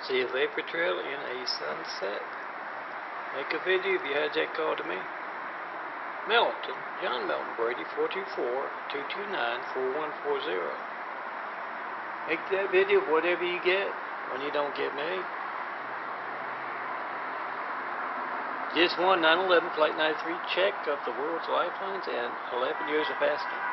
See a vapor trail in a sunset. Make a video if you hijack call to me. Melton, John Melton Brady, 424-229-4140. Make that video whatever you get when you don't get me. Just won 9/11 Flight 93 check of the world's lifelines and 11 years of asking.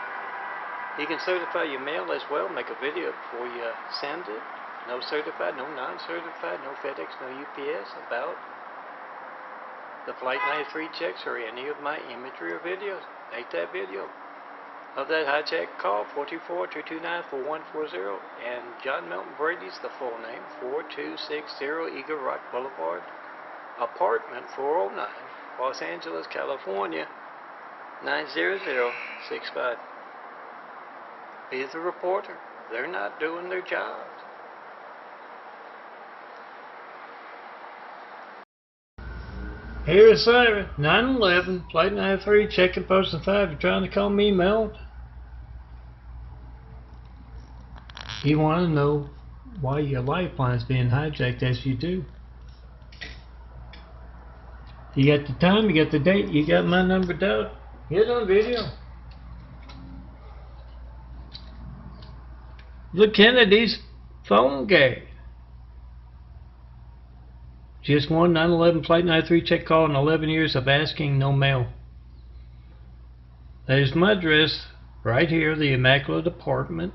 You can certify your mail as well. Make a video before you send it. No certified, no non-certified, no FedEx, no UPS about the Flight 93 checks or any of my imagery or videos. Make that video of that hijack call, 424-229-4140, and John Melton Brady's the full name, 4260 Eagle Rock Boulevard, apartment 409, Los Angeles, California, 90065. Be the reporter. They're not doing their jobs. Here's Simon, 9/11, Flight 93, checking post 5. You're trying to call me Melt? You want to know why your lifeline's being hijacked as you do. You got the time, you got the date, you got my number down. Get on video. The Kennedy's phone gate. Just won 9/11 Flight 93 check call and 11 years of asking, no mail. There's my address right here, the Immaculate Apartment.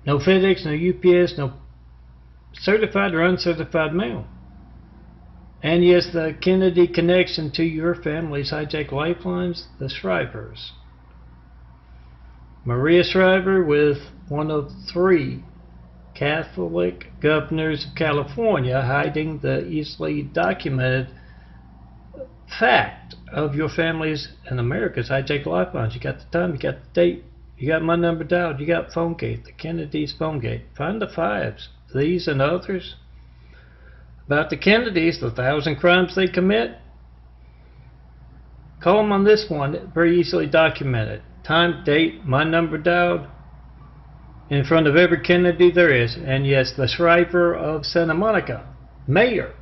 No FedEx, no UPS, no certified or uncertified mail. And yes, the Kennedy connection to your family's hijacked lifelines, the Shrivers. Maria Shriver, with one of 3 Catholic governors of California, hiding the easily documented fact of your family's and America's hijacked lifelines. You got the time, you got the date, you got my number dialed, you got phone gate, the Kennedy's phone gate. Find the 5s, these and others about the Kennedys, the 1,000 crimes they commit. Call them on this one, very easily documented. Time, date, my number dialed, in front of every Kennedy there is. And yes, the Shriver of Santa Monica, mayor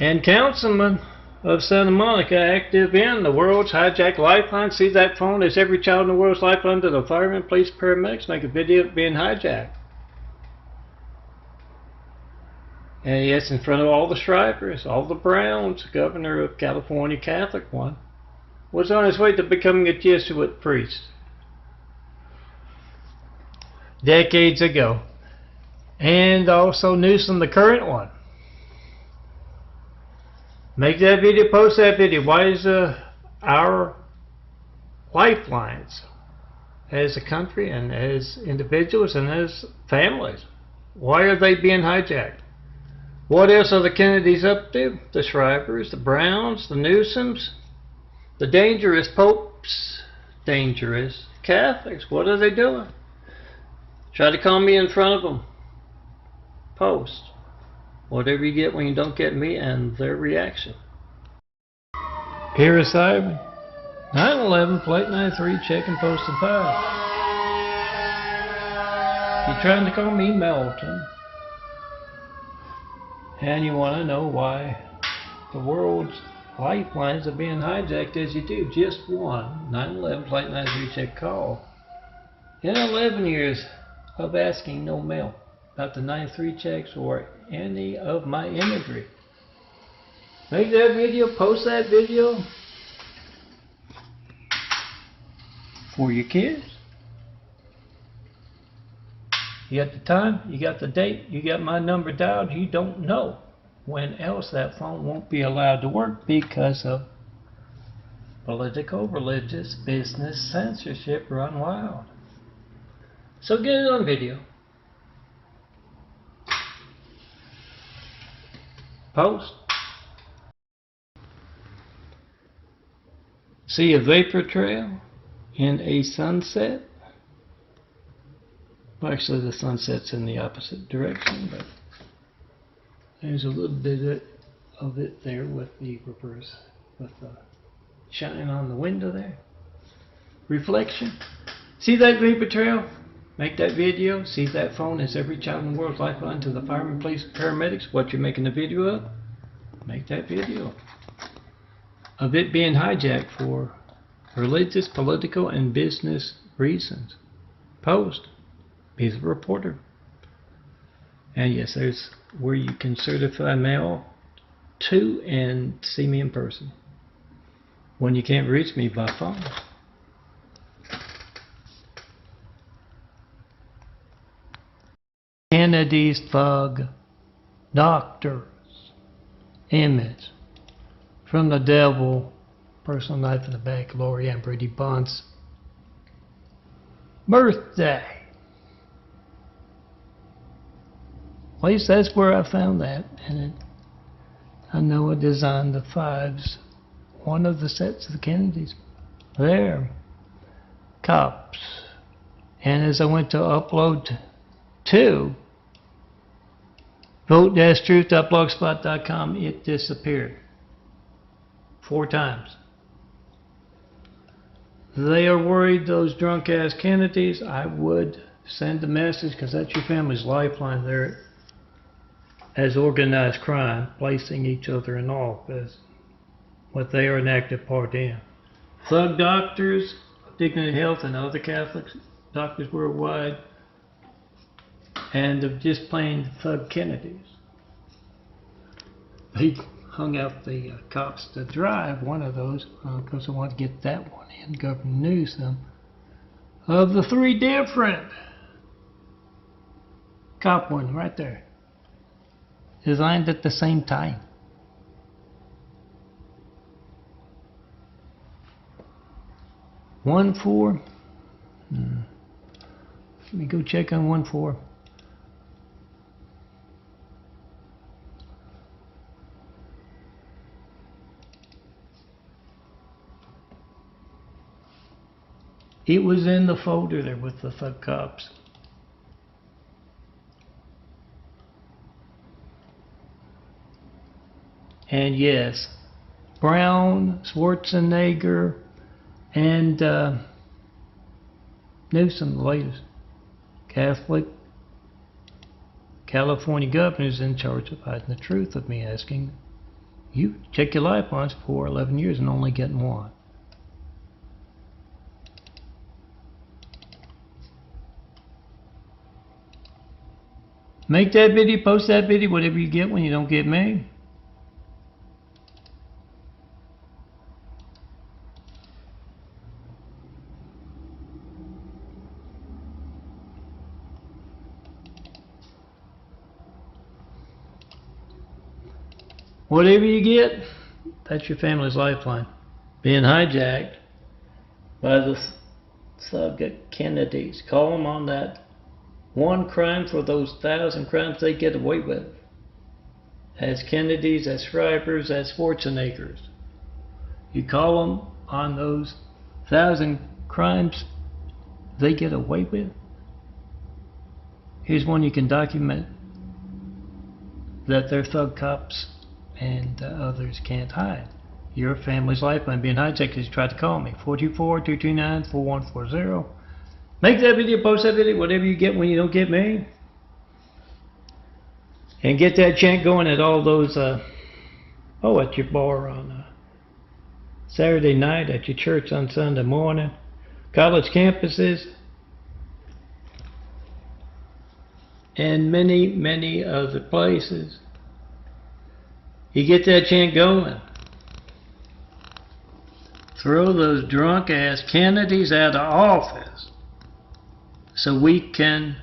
and councilman of Santa Monica, active in the world's hijacked lifeline. See that phone? Is every child in the world's lifeline to the firemen, police, paramedics. Make a video of being hijacked. And yes, in front of all the Shrivers, all the Browns, governor of California, Catholic one, was on his way to becoming a Jesuit priest decades ago. And also Newsom, the current one. Make that video, post that video. Why is our lifelines as a country and as individuals and as families, why are they being hijacked? What else are the Kennedys up to? The Shrivers, the Browns, the Newsoms, the dangerous popes, dangerous Catholics. What are they doing? Try to call me in front of them. Post whatever you get when you don't get me and their reaction. Here is Simon, 9/11 Flight 93, checking post 5. You're trying to call me Melton, and you want to know why the world's lifelines are being hijacked as you do. Just one 9/11 Flight 93 check call in 11 years of asking, no mail about the 93 checks or any of my imagery. Make that video, post that video for your kids. You got the time, you got the date, you got my number dialed. You don't know when else that phone won't be allowed to work because of political, religious, business censorship run wild. So get it on video. Post. See a vapor trail in a sunset. Well, actually the sunset's in the opposite direction, but there's a little bit of it there with the reverse, with the shine on the window there. Reflection. See that vapor trail? Make that video. See if that phone is every child in the world's lifeline to the firemen, police, paramedics. What you're making the video of, make that video of it being hijacked for religious, political, and business reasons. Post. Be the reporter. And yes, there's where you can certify mail to and see me in person when you can't reach me by phone. Kennedy's thug doctors image from the devil, personal knife in the back, Lorianne Brady Bunce birthday. At least that's where I found that, and I know I designed the fives, one of the sets of the Kennedys. There, cops. And as I went to upload to vote-truth.blogspot.com, it disappeared 4 times. They are worried, those drunk-ass Kennedys. I would send a message, because that's your family's lifeline there, as organized crime, placing each other in office, what they are an active part in. Thug doctors, Dignity Health, and other Catholic doctors worldwide, and of just plain thug Kennedys. He hung out the cops to drive one of those, because I wanted to get that one in, Governor Newsom. Of the 3 different, cop one right there, designed at the same time. One four. Let me go check on 1-4. It was in the folder there with the thug cops. And yes, Brown, Schwarzenegger, and Newsom, the latest Catholic California governor, is in charge of hiding the truth of me asking you check your lifelines for 11 years and only getting one. Make that video, post that video, whatever you get when you don't get me. Whatever you get, that's your family's lifeline. Being hijacked by the thug Kennedys. Call them on that one crime for those 1,000 crimes they get away with. As Kennedys, as Shrivers, as Schwarzeneggers. You call them on those 1,000 crimes they get away with. Here's one you can document that their thug cops and others can't hide. Your family's lifeline being hijacked because you tried to call me. 424-229-4140. Make that video, post that video, whatever you get when you don't get me. And get that chant going at all those, at your bar on Saturday night, at your church on Sunday morning, college campuses, and many, many other places. You get that chant going. Throw those drunk ass Kennedys out of office so we can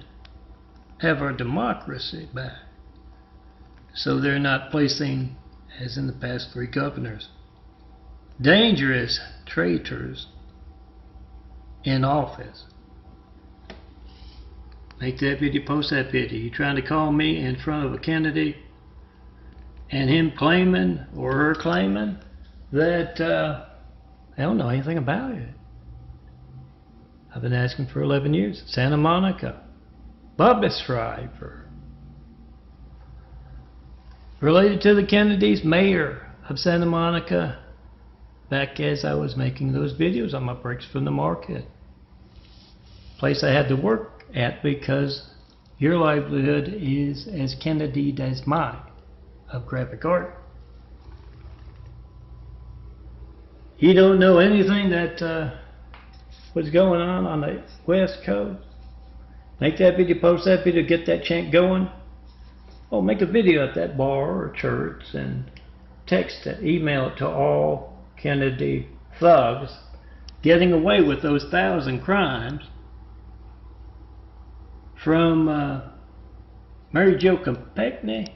have our democracy back. So they're not placing, as in the past 3 governors, dangerous traitors in office. Make that video, post that video. You trying to call me in front of a Kennedy and him claiming or her claiming that I don't know anything about it. I've been asking for 11 years. Santa Monica, Bubba Shriver, related to the Kennedys, mayor of Santa Monica, back as I was making those videos on my breaks from the market. Place I had to work at, because your livelihood is as candid as mine of graphic art. You don't know anything that what's going on the West Coast? Make that video, post that video, get that chant going. Oh, make a video at that bar or church and text it, email it to all Kennedy thugs getting away with those 1,000 crimes, from Mary Jo Kopechne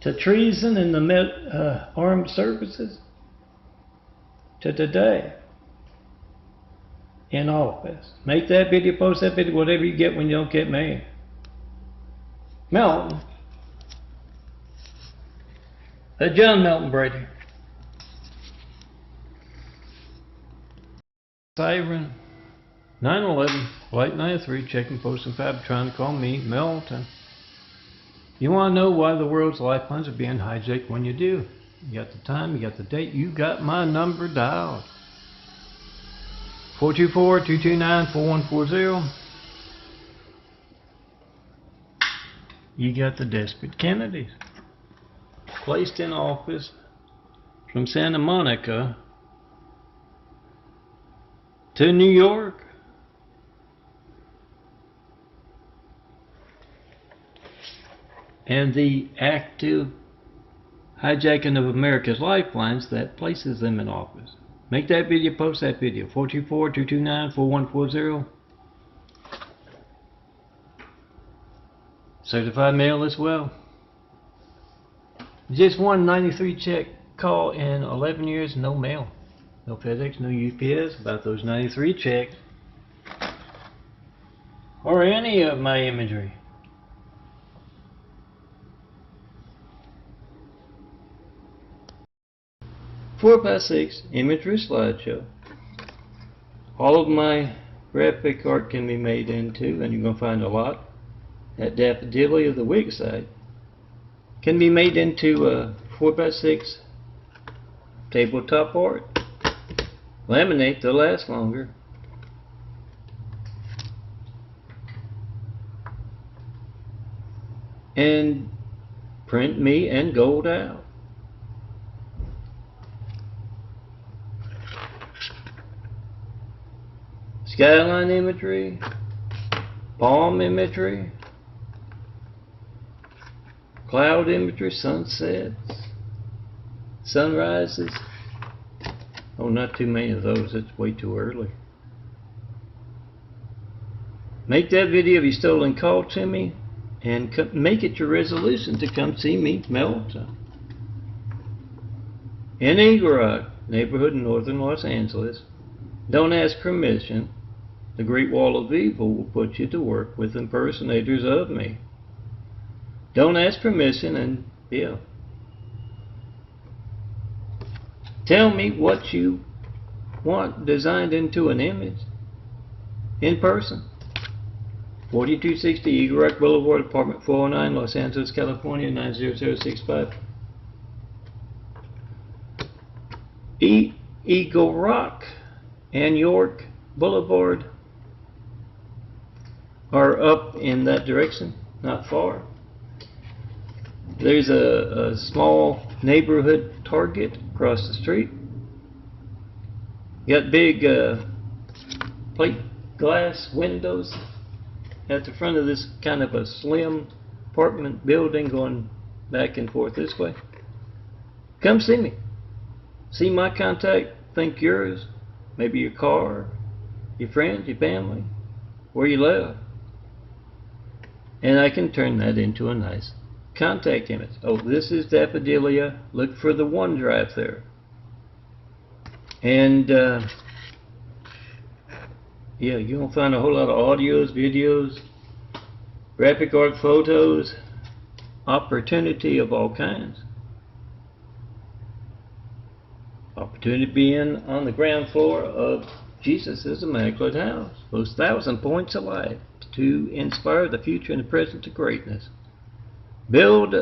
to treason in the armed services to today in office. Make that video, post that video, whatever you get when you don't get me. Melton. John Melton Brady. Siren 911 Flight 93 checking post and fab, trying to call me Melton. You want to know why the world's lifelines are being hijacked when you do? You got the time, you got the date, you got my number dialed. 424-229-4140. You got the desperate Kennedys placed in office from Santa Monica to New York. And the active hijacking of America's lifelines that places them in office. Make that video, post that video. 424-229-4140. Certified mail as well. Just one 93 check call in 11 years, no mail. No FedEx, no UPS about those 93 checks. Or any of my imagery. Four by 6 imagery slideshow. All of my graphic art can be made into, and you're going to find a lot at Daffodilia, the Wig site, can be made into a 4 by 6 tabletop art. Laminate to last longer. And print me and gold out. Skyline imagery, palm imagery, cloud imagery, sunsets, sunrises. Oh, not too many of those, it's way too early. Make that video if you stolen call to me, and make it your resolution to come see me, Melton. In Eagle Rock neighborhood in northern Los Angeles. Don't ask permission. The Great Wall of Evil will put you to work with impersonators of me. Don't ask permission, and yeah. Tell me what you want designed into an image in person. 4260 Eagle Rock Boulevard, apartment 409, Los Angeles, California 90065. Eagle Rock and York Boulevard are up in that direction, not far. There's a small neighborhood Target across the street. Got big plate glass windows at the front of this kind of a slim apartment building going back and forth this way. Come see me. See my contact, think yours, maybe your car, your friends, your family, where you live. And I can turn that into a nice contact image. Oh, this is Daffodilia. Look for the OneDrive there. And yeah, you're going to find a whole lot of audios, videos, graphic art, photos, opportunity of all kinds. Opportunity being on the ground floor of Jesus' Immaculate House. Those 1,000 points of light to inspire the future and the present to greatness. Build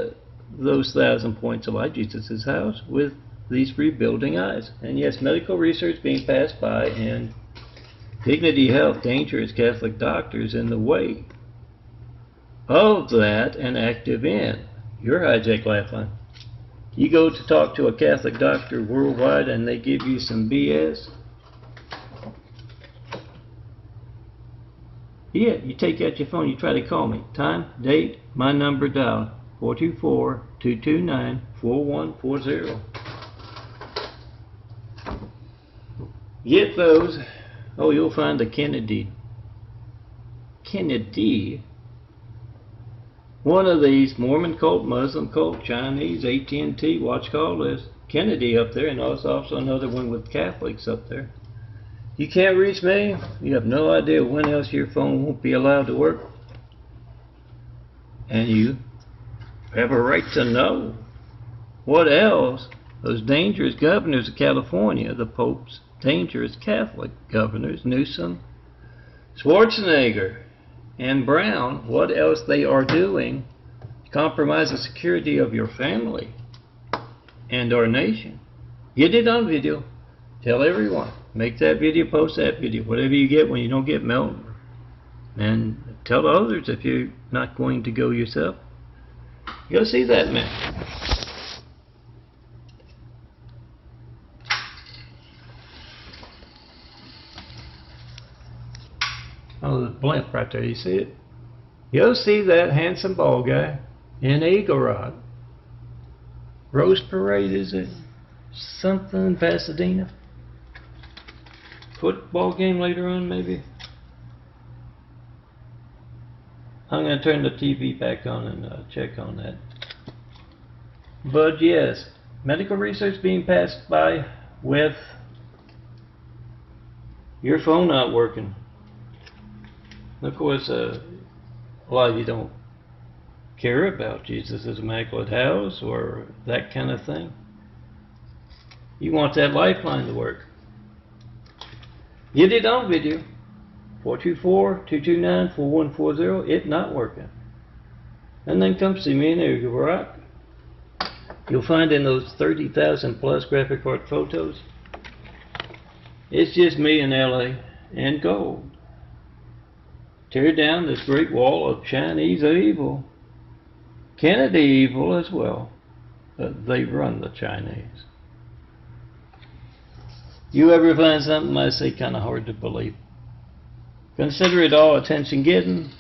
those 1,000 points of light, Jesus' house, with these rebuilding eyes. And yes, medical research being passed by, and Dignity Health, dangerous Catholic doctors in the way of that and active in your hijack lifeline. You go to talk to a Catholic doctor worldwide and they give you some BS. Yeah, you take out your phone, you try to call me. Time, date, my number dial, 424-229-4140. Get those. Oh, you'll find the Kennedy. One of these Mormon cult, Muslim cult, Chinese, AT&T, watch call list. Kennedy up there, and there's also another one with Catholics up there. You can't reach me. You have no idea when else your phone won't be allowed to work. And you have a right to know what else those dangerous governors of California, the Pope's dangerous Catholic governors, Newsom, Schwarzenegger, and Brown, what else they are doing to compromise the security of your family and our nation. Get it on video. Tell everyone. Make that video, post that video, whatever you get when you don't get Melton. And tell others if you're not going to go yourself. Go see that man. Oh, the blimp right there, you see it? Go see that handsome bald guy in Eagle Rock. Rose Parade, is it? Something in Pasadena? Football game later on, maybe? I'm going to turn the TV back on and check on that. But yes, medical research being passed by with your phone not working. Of course, a lot of you don't care about Jesus' Immaculate House or that kind of thing. You want that lifeline to work. Get it on video. 424-229-4140. It not working. And then come see me in Eagle Rock. You'll find in those 30,000 plus graphic art photos, it's just me in LA and gold. Tear down this great wall of Chinese evil. Kennedy evil as well. But they run the Chinese. You ever find something I say kind of hard to believe? Consider it all attention getting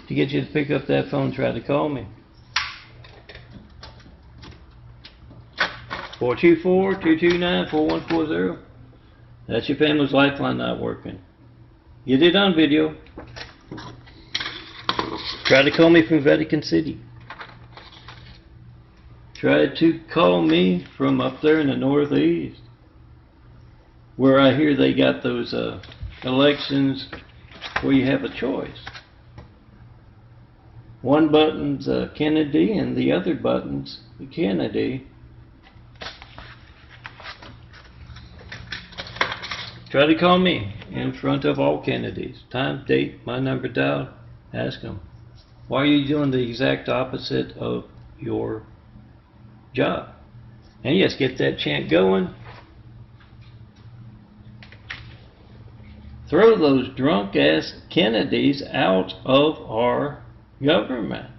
to get you to pick up that phone, try to call me. 424-229-4140. That's your family's lifeline not working. Get it on video. Try to call me from Vatican City. Try to call me from up there in the Northeast, where I hear they got those elections where you have a choice. One button's Kennedy and the other button's Kennedy. Try to call me in front of all Kennedys. Time, date, my number dial. Ask them, why are you doing the exact opposite of your job? And yes, get that chant going. Throw those drunk ass Kennedys out of our government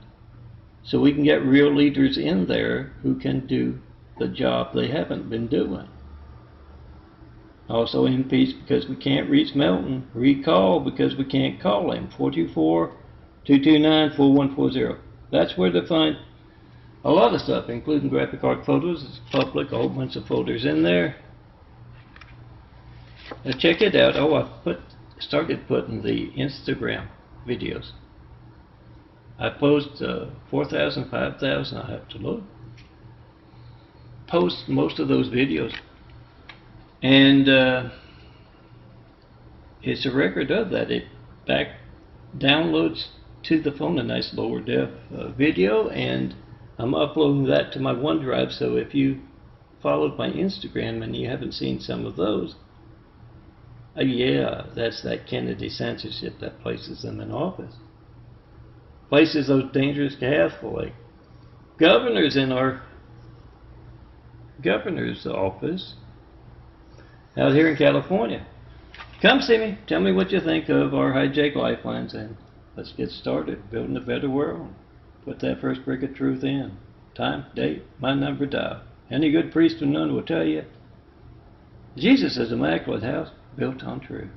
so we can get real leaders in there who can do the job they haven't been doing. Also impeach because we can't reach Melton. Recall because we can't call him. 424-229-4140. That's where to find a lot of stuff, including graphic art photos. It's public, a whole bunch of folders in there. Now check it out. Oh, I started putting the Instagram videos. I post 4,000, 5,000. I have to look. Post most of those videos. And it's a record of that. It back downloads to the phone a nice lower def video, and I'm uploading that to my OneDrive. So if you followed my Instagram and you haven't seen some of those, yeah, that's that Kennedy censorship that places them in office. Places those dangerous Catholic governors in our governor's office out here in California. Come see me. Tell me what you think of our hijacked lifelines, and let's get started building a better world. Put that first brick of truth in. Time, date, my number, dial. Any good priest or nun will tell you Jesus is an immaculate house built on truth.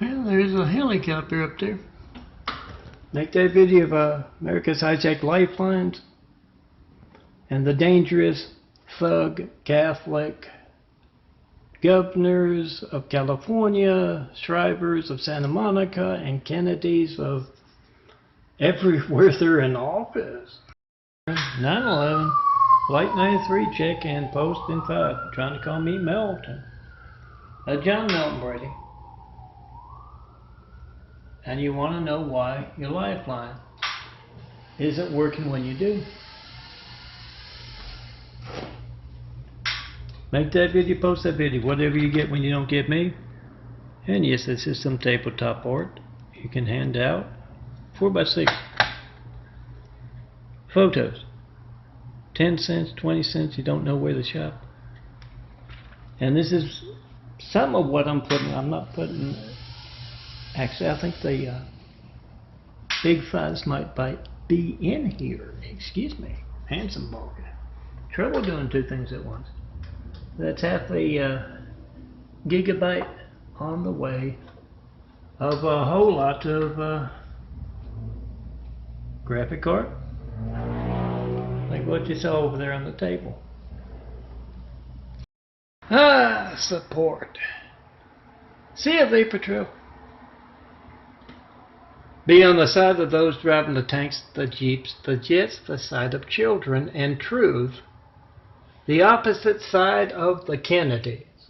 Well, there's a helicopter up there. Make that video of America's hijacked lifelines and the dangerous thug Catholic governors of California, Shrivers of Santa Monica, and Kennedys of everywhere they're in office. 9/11, Flight 93, check and post in 5. Trying to call me Melton. John Melton Brady. And you want to know why your lifeline isn't working when you do. Make that video, post that video, whatever you get when you don't get me. And yes, this is some tabletop art you can hand out. 4x6 photos. 10 cents, 20 cents, you don't know where to shop. And this is some of what I'm putting. I'm not putting. Actually, I think the big fives might be in here. Excuse me. Handsome boy. Trouble doing two things at once. That's half a gigabyte on the way of a whole lot of graphic card. Like what you saw over there on the table. Support. See ya, Vapor Trail. Be on the side of those driving the tanks, the jeeps, the jets, the side of children and truth, the opposite side of the Kennedys.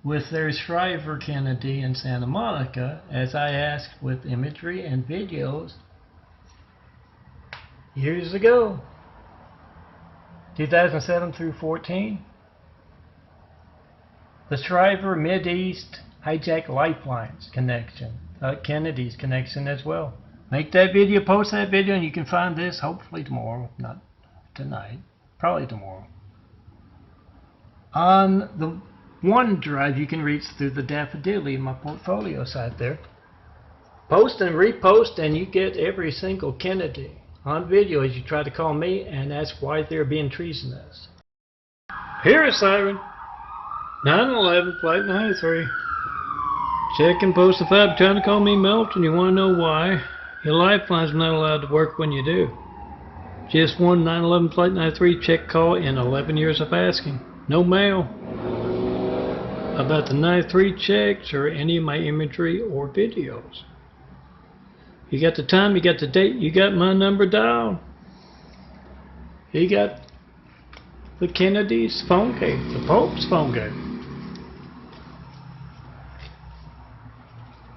With their Shriver Kennedy in Santa Monica, as I asked with imagery and videos years ago, 2007 through 14, the Shriver Mideast hijack lifelines connection, Kennedy's connection as well. Make that video, post that video, and you can find this hopefully tomorrow, not tonight, probably tomorrow. On the OneDrive you can reach through the Daffodilly in my portfolio site there. Post and repost and you get every single Kennedy on video as you try to call me and ask why they're being treasonous. Here is Siren. 9/11, Flight 93. Check and post the 5, trying to call me Melton. You want to know why? Your lifeline's not allowed to work when you do. Just one 9/11 Flight 93 check call in 11 years of asking. No mail. About the 93 checks or any of my imagery or videos. You got the time, you got the date, you got my number dialed. You got the Kennedy's phone case, the Pope's phone case.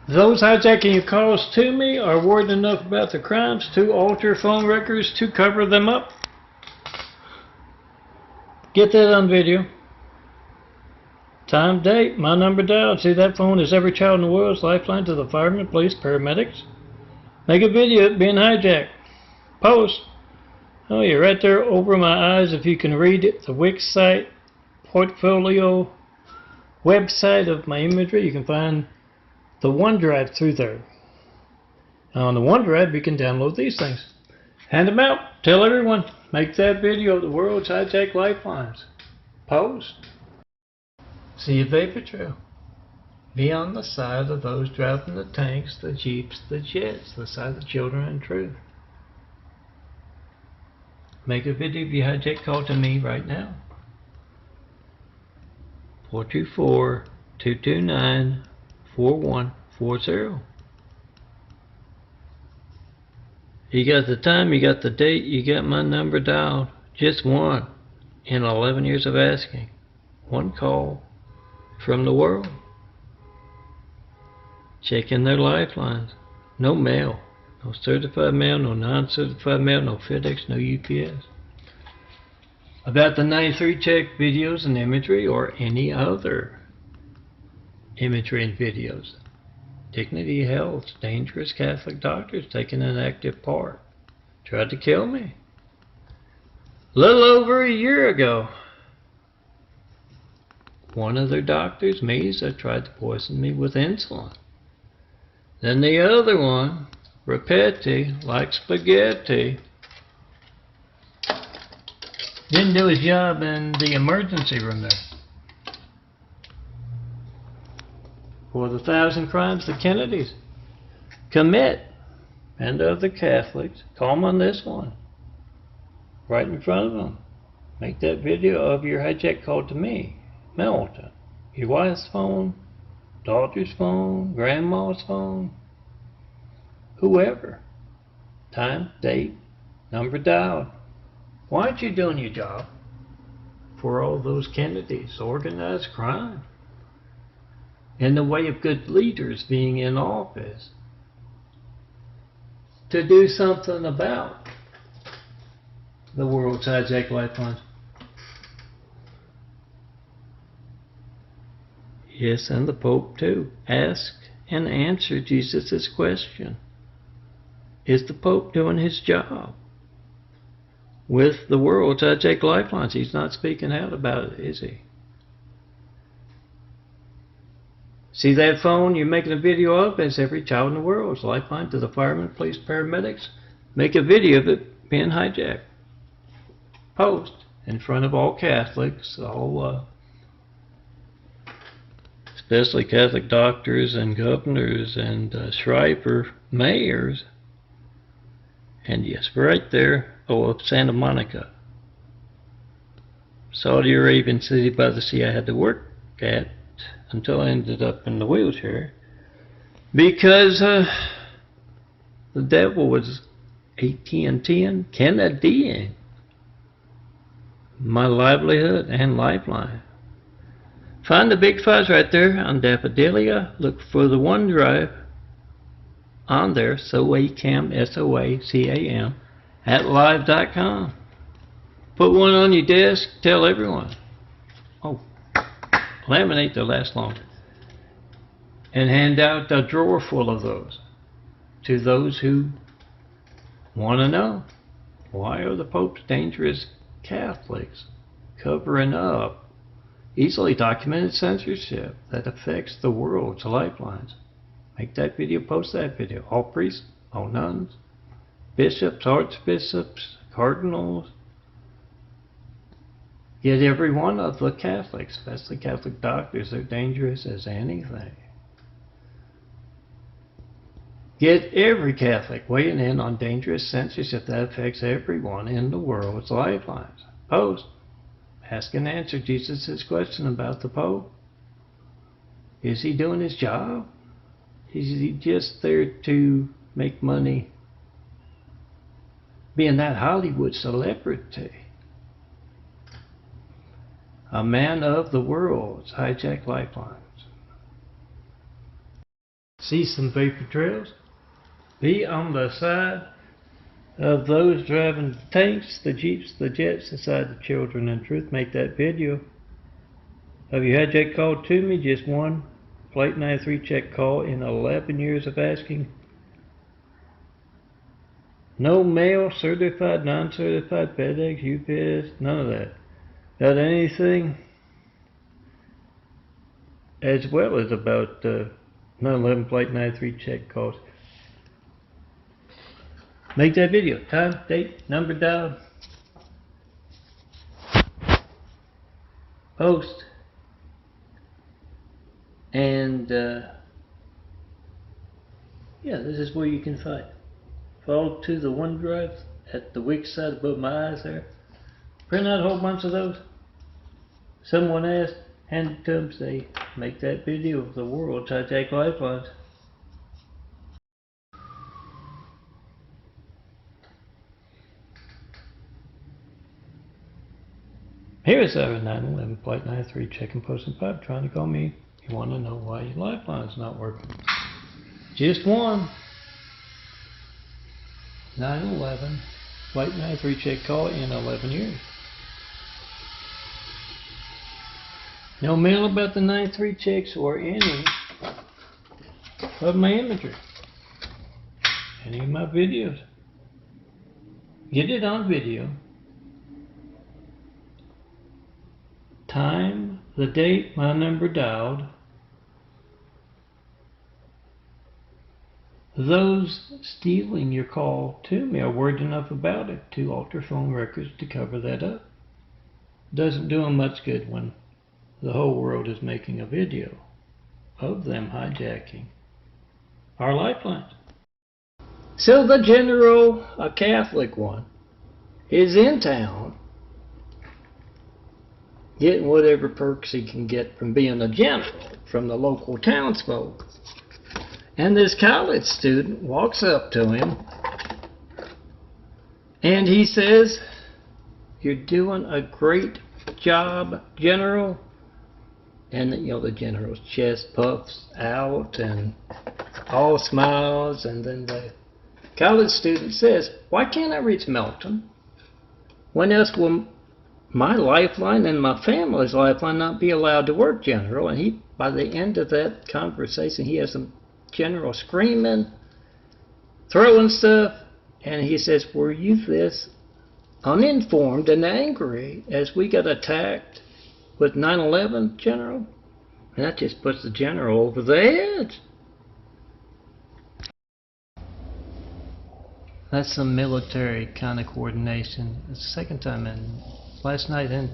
Those hijacking your calls to me are worried enough about the crimes to alter phone records to cover them up. Get that on video. Time, date, my number dialed. See, that phone is every child in the world's lifeline to the firemen, police, paramedics. Make a video of it being hijacked. Post. Oh, you're right there over my eyes if you can read it. The Wix site, portfolio, website of my imagery. You can find the OneDrive through there. On the OneDrive, you can download these things. Hand them out. Tell everyone. Make that video of the world's hijacked lifelines. Post. See you, Vapor Trail. Be on the side of those driving the tanks, the jeeps, the jets, the side of the children and truth. Make a video of your hijack call to me right now. 424-229-4145. 40. You got the time, you got the date, you got my number dialed. Just one in 11 years of asking. One call from the world. Checking their lifelines. No mail. No certified mail, no non-certified mail, no FedEx, no UPS. About the 93 check videos and imagery or any other imagery and videos. Dignity Health, dangerous Catholic doctors taking an active part. Tried to kill me. Little over a year ago. One of their doctors, Mesa, tried to poison me with insulin. Then the other one, Rapetti, like spaghetti, didn't do his job in the emergency room there. For the 1,000 crimes the Kennedys commit, and other Catholics, call them on this one, right in front of them. Make that video of your hijack call to me, Melton, your wife's phone, daughter's phone, grandma's phone, whoever. Time, date, number dialed. Why aren't you doing your job for all those Kennedys, organized crime, in the way of good leaders being in office, to do something about the world's hijacked lifelines? Yes, and the Pope too. Ask and answer Jesus' question. Is the Pope doing his job with the world's hijacked lifelines? He's not speaking out about it, is he? See that phone you're making a video of? It's every child in the world's lifeline to the firemen, police, paramedics. Make a video of it being hijacked. Post in front of all Catholics, all especially Catholic doctors and governors and Schreiber mayors. And yes, right there, of Santa Monica, Saudi Arabian city by the sea I had to work at until I ended up in the wheelchair because the devil was AT&T and Canadian my livelihood and lifeline. Find the big files right there on Daffodilia. Look for the OneDrive on there, SOACAM, SOACAM, at live.com. Put one on your desk, tell everyone. Oh, laminate to last longer. And hand out a drawer full of those to those who want to know. Why are the Pope's dangerous Catholics covering up easily documented censorship that affects the world's lifelines? Make that video, post that video. All priests, all nuns, bishops, archbishops, cardinals. Yet every one of the Catholics, especially Catholic doctors, are dangerous as anything. Get every Catholic weighing in on dangerous censorship that affects everyone in the world's lifelines. Post. Ask and answer Jesus' question about the Pope. Is he doing his job? Is he just there to make money being that Hollywood celebrity? A man of the world's hijacked lifelines. See some vapor trails? Be on the side of those driving the tanks, the jeeps, the jets, beside the children in truth. Make that video of your hijack call to me. Just one Flight 93 check call in 11 years of asking. No mail, certified, non-certified, FedEx, UPS, none of that. Got anything? As well as about 9/11 Flight 93 check calls. Make that video. Time, date, number dialed. Post. And yeah, this is where you can find. Fall to the OneDrive at the Wix side above my eyes there. Print out a whole bunch of those. Someone asked, hand it to them, say, make that video of the world's hijacked lifelines. Here is 911 Flight 93 checking post and 5 trying to call me. You want to know why your lifeline's not working. Just one. 911 Flight 93 check call in 11 years. No mail about the 93 checks or any of my imagery. Any of my videos. Get it on video. Time, the date, my number dialed. Those stealing your call to me are worried enough about it to alter phone records to cover that up. Doesn't do them much good when the whole world is making a video of them hijacking our lifelines. So the general, a Catholic one, is in town getting whatever perks he can get from being a general from the local townsfolk. And this college student walks up to him and he says, "You're doing a great job, General." And the general's chest puffs out and all smiles, and then the college student says, "Why can't I reach Melton? When else will my lifeline and my family's lifeline not be allowed to work, General?" And he, by the end of that conversation, he has some general screaming, throwing stuff, and he says, "Were you this uninformed and angry as we got attacked with 9/11, General?" And that just puts the general over the edge. That's some military kind of coordination. It's the second time last night and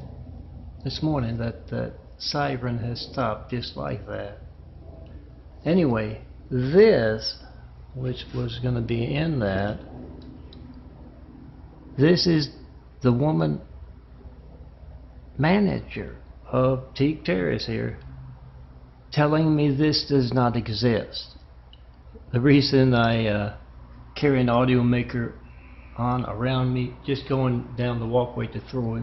this morning that siren has stopped just like that. Anyway, this, which was going to be in that, this is the woman manager of Teague Terrace here telling me this does not exist. The reason I carry an audio maker on around me, just going down the walkway to throw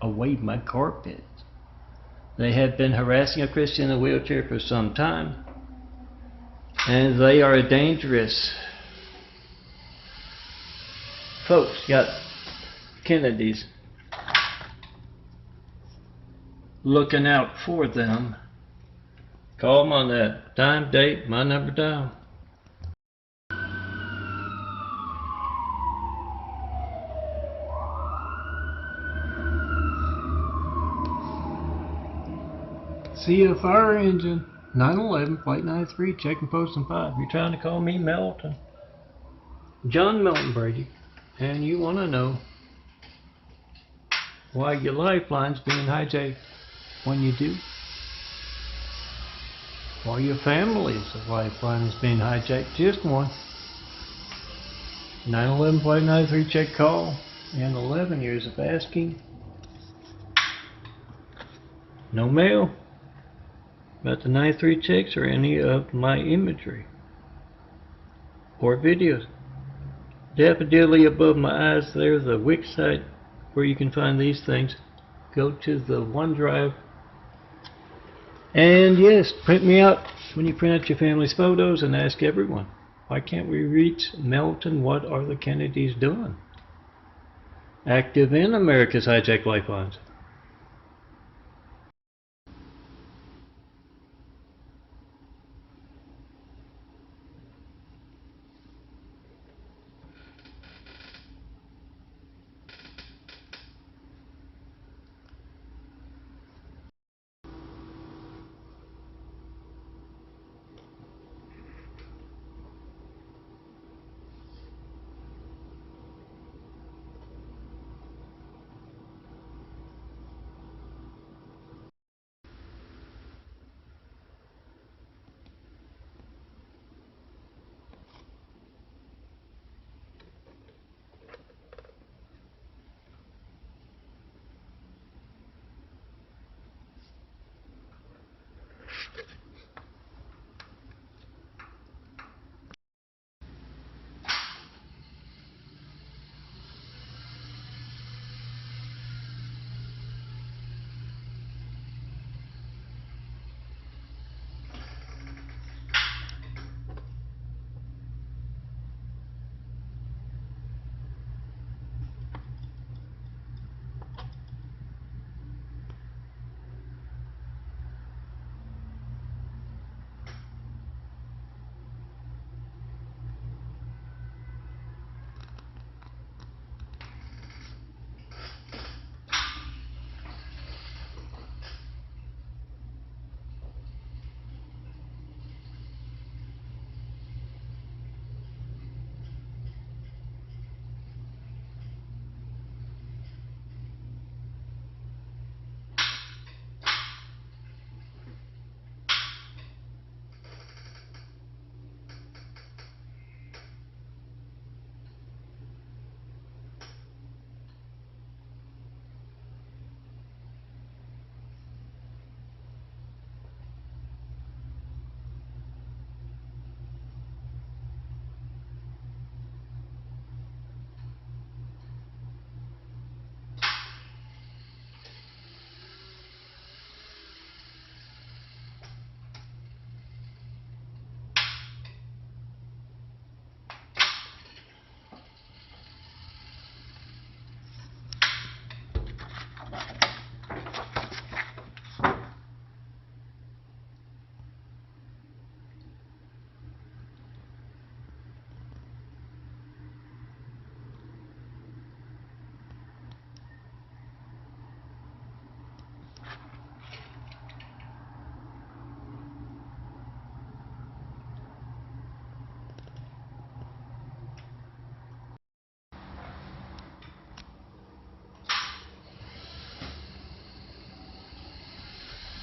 away my carpet. They have been harassing a Christian in a wheelchair for some time, and they are dangerous folks. Got Kennedys looking out for them. Call them on that time, date, my number dial. See a fire engine. 911 Flight 93 checking post and 5. You're trying to call me Melton. John Melton Brady. And you want to know why your lifeline's being hijacked when you do. Why your family's lifeline is being hijacked. Just one. 911 Flight 93 check call. And 11 years of asking. No mail about the 93 checks or any of my imagery or videos. Daffodilly above my eyes there, the Wix site where you can find these things. Go to the OneDrive and yes, print me out when you print out your family's photos and ask everyone, why can't we reach Melton? What are the Kennedys doing? Active in America's hijacked lifelines.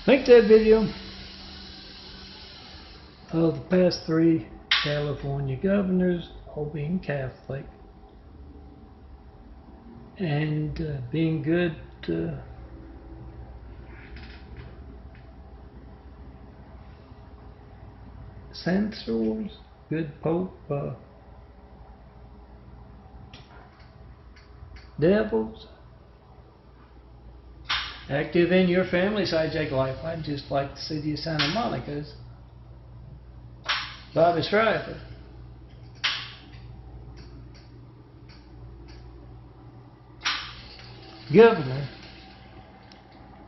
Make that video of the past 3 California governors all being Catholic and being good censors, good Pope devils, active in your family's hijack lifeline, just like the city of Santa Monica's Bobby Shriver. Governor,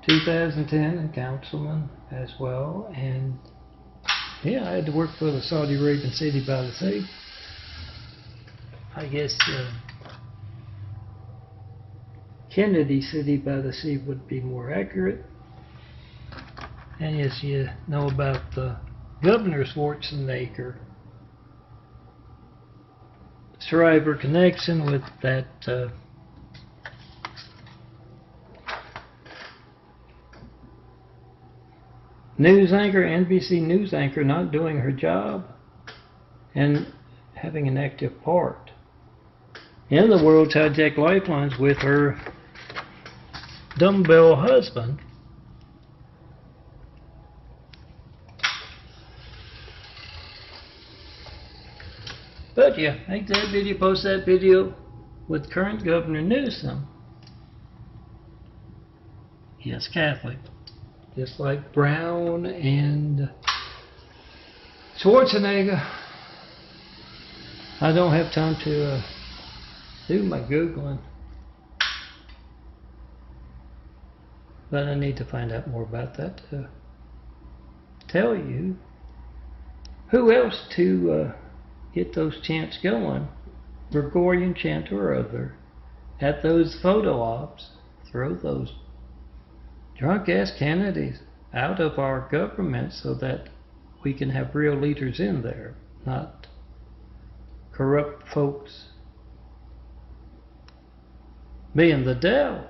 2010, and councilman as well, and yeah, I had to work for the Saudi Arabian city by the sea. I guess Kennedy City by the Sea would be more accurate. And as you know about the Governor Schwarzenegger Shriver connection with that news anchor, NBC news anchor, not doing her job and having an active part in the world's hijack lifelines with her dumbbell husband. But yeah, make that video, post that video with current Governor Newsom. Yes, Catholic. Just like Brown and Schwarzenegger. I don't have time to do my Googling. But I need to find out more about that to tell you who else to get those chants going, Gregorian chant or other, at those photo ops. Throw those drunk ass Kennedys out of our government so that we can have real leaders in there, not corrupt folks being the devil.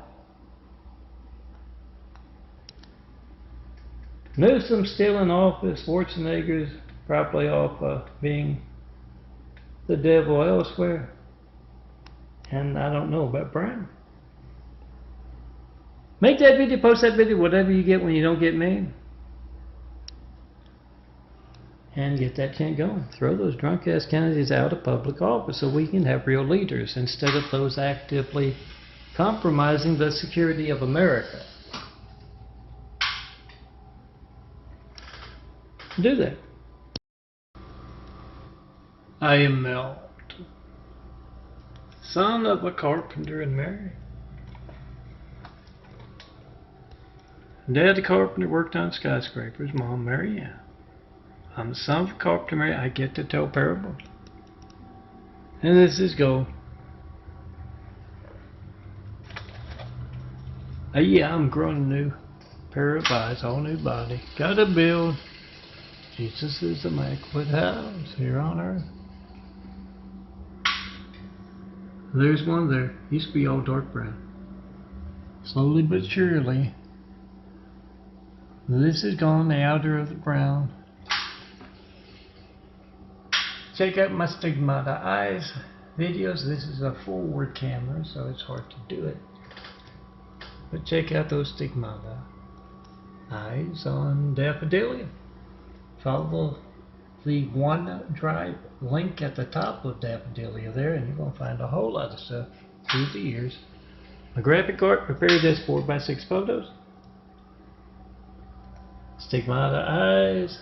Newsom's still in office. Schwarzenegger's probably off being the devil elsewhere. And I don't know about Brown. Make that video, post that video, whatever you get when you don't get me. And get that chant going. Throw those drunk ass Kennedys out of public office so we can have real leaders instead of those actively compromising the security of America. Do that. I am Melt, son of a carpenter and Mary. Dad the carpenter worked on skyscrapers, Mom Mary Ann. I'm the son of a carpenter, Mary. I get to tell parables. And this is gold. Yeah, I'm growing a new pair of eyes, all new body. Gotta build Jesus' immaculate house here on earth. There's one there. Used to be all dark brown. Slowly but surely, this is gone, the outer of the brown. Check out my Stigmata Eyes videos. This is a forward camera, so it's hard to do it. But check out those Stigmata Eyes on Daffodilia. Follow the OneDrive link at the top of Daffodilia there, and you're going to find a whole lot of stuff through the years. My graphic art prepared this 4x6 photos. Stigmata Eyes.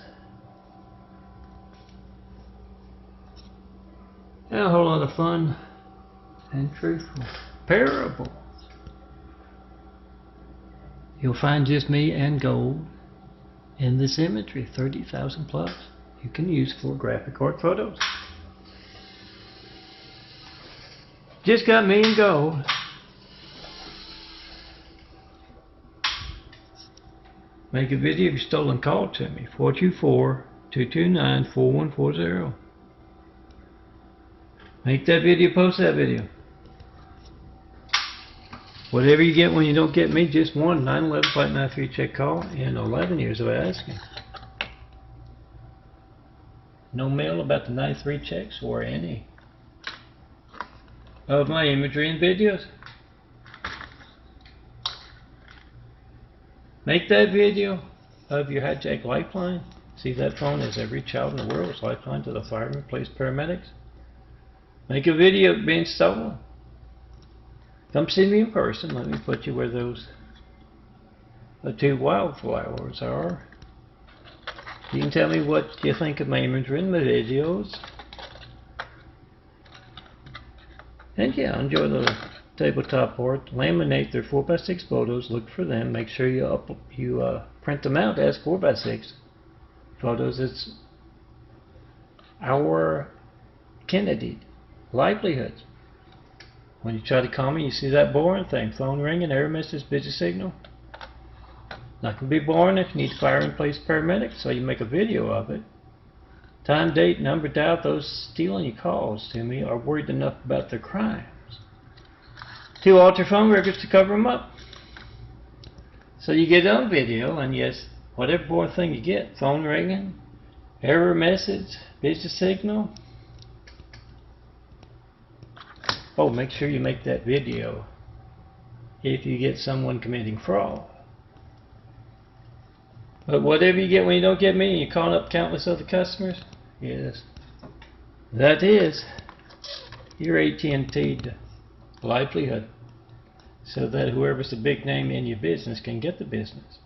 And a whole lot of fun and truthful parables. You'll find just me and gold in this imagery, 30,000 plus. You can use for graphic art photos. Just got me in gold. Make a video of your stolen call to me, 424-229-4140. Make that video, post that video. Whatever you get when you don't get me, just one 911 Flight 93 check call and 11 years of asking. No mail about the 93 checks or any of my imagery and videos. Make that video of your hijacked lifeline. See, that phone is every child in the world's lifeline to the firemen, police, paramedics. Make a video of being stolen. Come see me in person. Let me put you where those two wildflowers are. You can tell me what you think of my imagery and my videos. And yeah, enjoy the tabletop art. Laminate their 4x6 photos. Look for them. Make sure you print them out as 4x6 photos. It's our Kennedy livelihoods. When you try to call me, you see that boring thing. Phone ringing, error message, busy signal. Not going to be boring if you need firemen, police, paramedics, so you make a video of it. Time, date, number, dial. Those stealing your calls to me are worried enough about their crimes to alter phone records to cover them up. So you get it on video, and yes, whatever boring thing you get, phone ringing, error message, busy signal. Oh, make sure you make that video if you get someone committing fraud. But whatever you get when you don't get me and you're calling up countless other customers, yes, that is your AT&T livelihood, so that whoever's the big name in your business can get the business.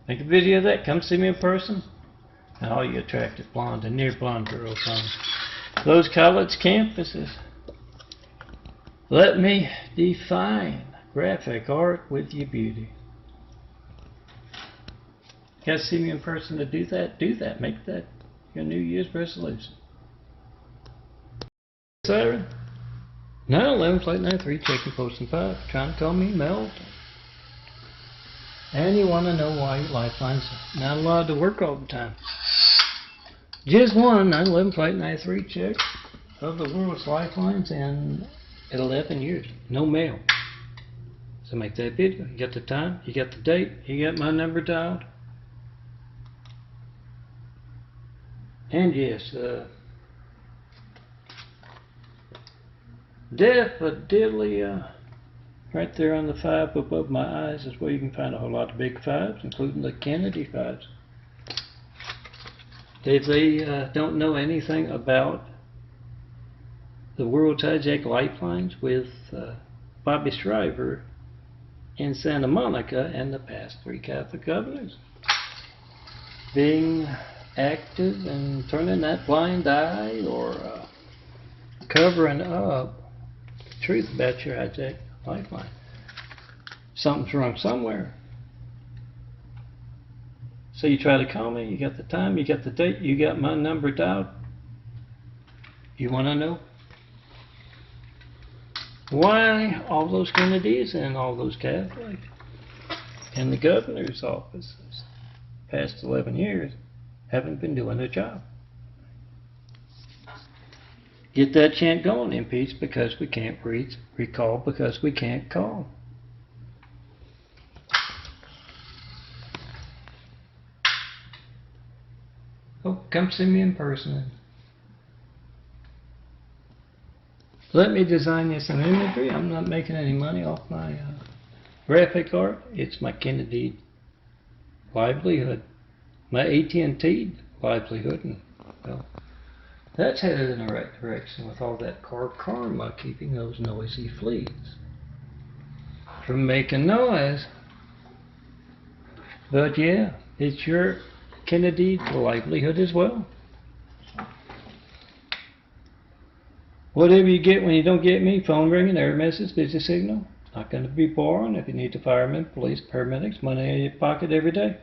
Make a video of that. Come see me in person. And all you attractive blonde and near blonde girls on those college campuses. Let me define graphic art with your beauty. You guys see me in person to do that? Do that. Make that your New Year's resolution. Siren. 911 Flight 93 checking posting 5. Trying to call me Mel. And you want to know why your lifeline's not allowed to work all the time. Just one 911 Flight 93 check of the world's lifelines in 11 years. No mail. So make that video. You got the time, you got the date, you got my number dialed. And yes, definitely right there on the 5 above my eyes is where you can find a whole lot of big 5s, including the Kennedy 5s. If they don't know anything about the world's hijacked lifelines with Bobby Shriver in Santa Monica and the past 3 Catholic governors being active and turning that blind eye or covering up the truth about your hijacked lifeline. Something's wrong somewhere. So you try to call me, you got the time, you got the date, you got my number dialed. You want to know why all those Kennedys and all those Catholics in the governor's offices past 11 years haven't been doing their job? Get that chant going. Impeach because we can't reach, recall because we can't call. Oh, come see me in person. Let me design you some imagery. I'm not making any money off my graphic art. It's my Kennedy livelihood, my AT&T livelihood, and well, that's headed in the right direction with all that karma keeping those noisy fleas from making noise. But yeah, it's your Kennedy livelihood as well. Whatever you get when you don't get me, phone ringing, error message, busy signal. Not going to be boring if you need the firemen, police, paramedics, money in your pocket every day.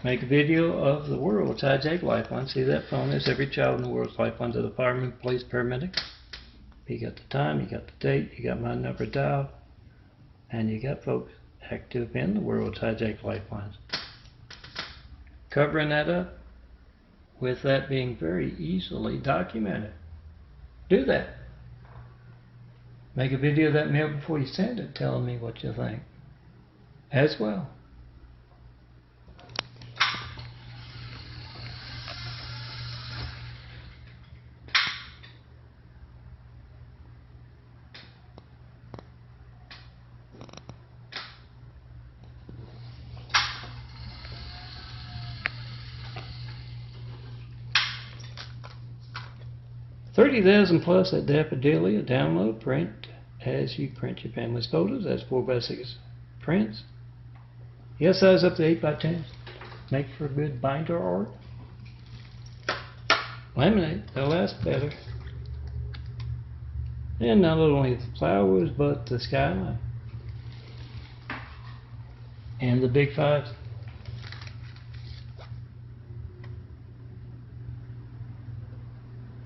Make a video of the world's hijacked lifeline. See that phone is every child in the world's lifeline to the firemen, police, paramedics. You got the time, you got the date, you got my number dialed, and you got folks active in the world's hijacked lifelines. Covering that up, with that being very easily documented. Do that. Make a video of that mail before you send it, telling me what you think as well. $30,000 plus at Daffodilly, download, print as you print your family's photos. That's 4x6 prints. Yes, size up to 8x10. Make for good binder art. Laminate, they'll last better. And not only the flowers, but the skyline. And the big fives.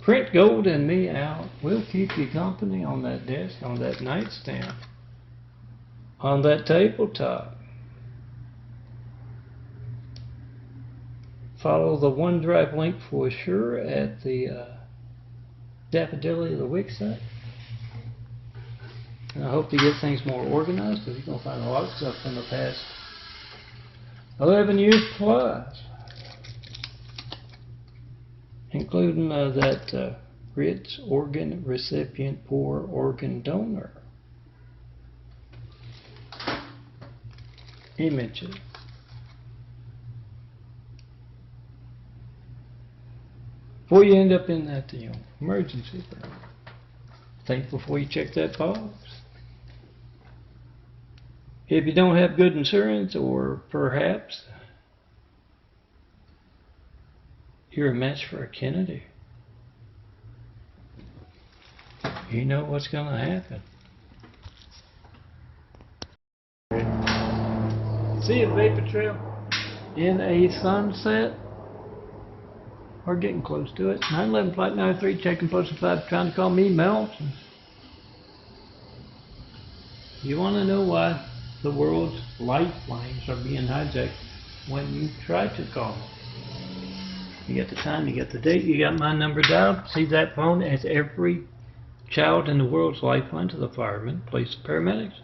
Print gold and me out. We'll keep you company on that desk, on that nightstand, on that tabletop. Follow the OneDrive link for sure at the Daffodilly of the Wix site. And I hope to get things more organized, because you're going to find a lot of stuff from the past 11 years plus. Including that rich organ recipient, poor organ donor images. Before you end up in that emergency room, think before you check that box. If you don't have good insurance, or perhaps you're a match for a Kennedy, you know what's going to happen. See a vapor trail in a sunset. We're getting close to it. 911 Flight 93 checking postal 5, trying to call me Melton. You want to know why the world's lifelines are being hijacked when you try to call them? You got the time, you got the date, you got my number dialed. See that phone as every child in the world's lifeline to the firemen, police, and paramedics.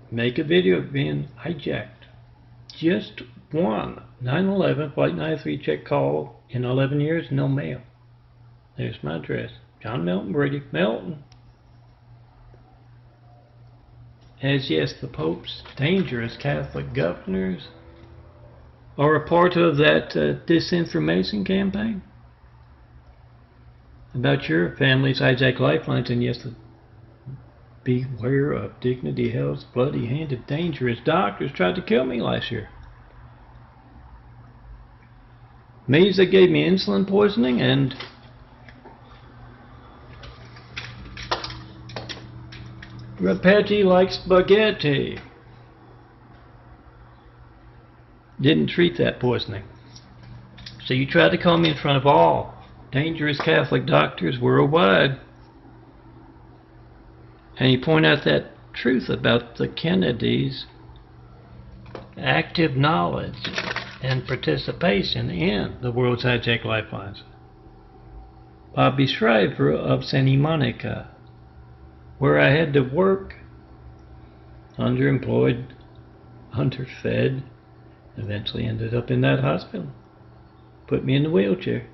Make a video of being hijacked. Just one 911 Flight 93 check call in 11 years, no mail. There's my address. John Melton Brady. Melton. As yes, the Pope's dangerous Catholic governors are a part of that disinformation campaign about your family's hijacked lifelines. And yes, beware of Dignity Health's bloody-handed, dangerous doctors tried to kill me last year. Means they gave me insulin poisoning, and Rapetti likes spaghetti. Didn't treat that poisoning. So you tried to call me in front of all dangerous Catholic doctors worldwide, and you point out that truth about the Kennedys' active knowledge and participation in the world's hijacked lifelines. Bobby Shriver of Santa Monica, where I had to work, underemployed, underfed, eventually ended up in that hospital. Put me in the wheelchair.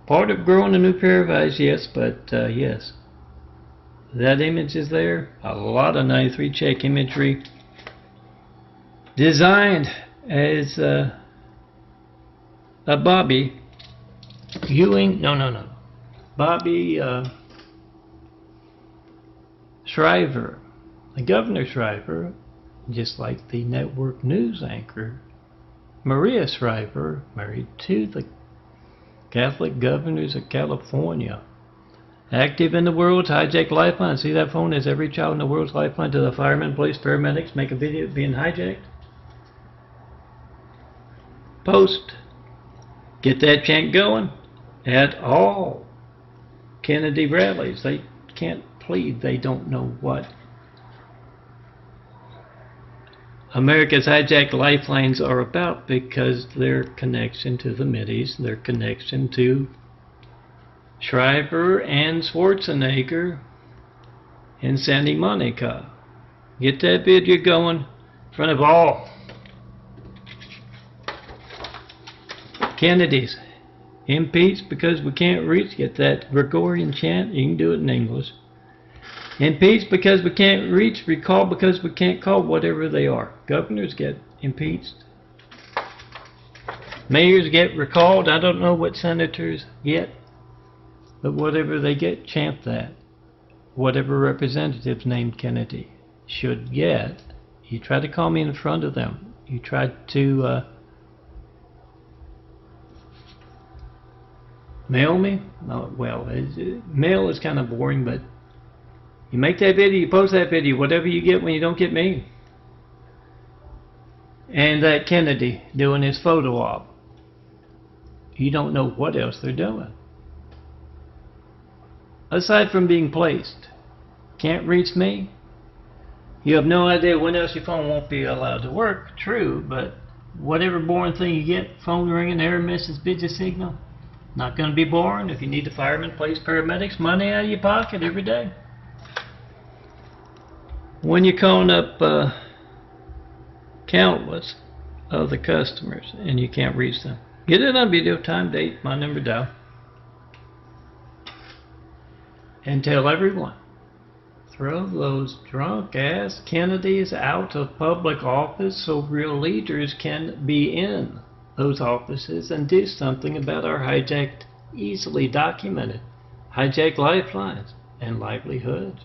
Part of growing a new pair of eyes, yes, but yes. That image is there. A lot of 93 check imagery designed as a Bobby Ewing. No. Bobby Shriver. The Governor Shriver, just like the network news anchor Maria Shriver, married to the Catholic governors of California. Active in the world's hijacked lifeline. See that phone as every child in the world's lifeline to the firemen, police, paramedics. Make a video of being hijacked. Post. Get that chant going at all Kennedy rallies. They can't plead. They don't know what America's hijacked lifelines are about, because their connection to the Mideast, their connection to Shriver and Schwarzenegger and Sandy Monica. Get that video going in front of all. Kennedys. Impeached because we can't reach. Get that Gregorian chant. You can do it in English. Impeached because we can't reach. Recall because we can't call. Whatever they are. Governors get impeached. Mayors get recalled. I don't know what senators get. But whatever they get, chant that. Whatever representatives named Kennedy should get. You try to call me in front of them. You try to mail me? Oh, well, mail is kind of boring, but you make that video, you post that video, whatever you get when you don't get me. And that Kennedy doing his photo op. You don't know what else they're doing. Aside from being placed. Can't reach me? You have no idea when else your phone won't be allowed to work. True, but whatever boring thing you get, phone ringing, error message, busy signal. Not going to be boring if you need the firemen, police, paramedics, money out of your pocket every day. When you're calling up countless of the customers and you can't reach them, get it on video, time, date, my number, dial. And tell everyone, throw those drunk ass Kennedys out of public office so real leaders can be in those offices and do something about our hijacked, easily documented, hijacked lifelines and livelihoods.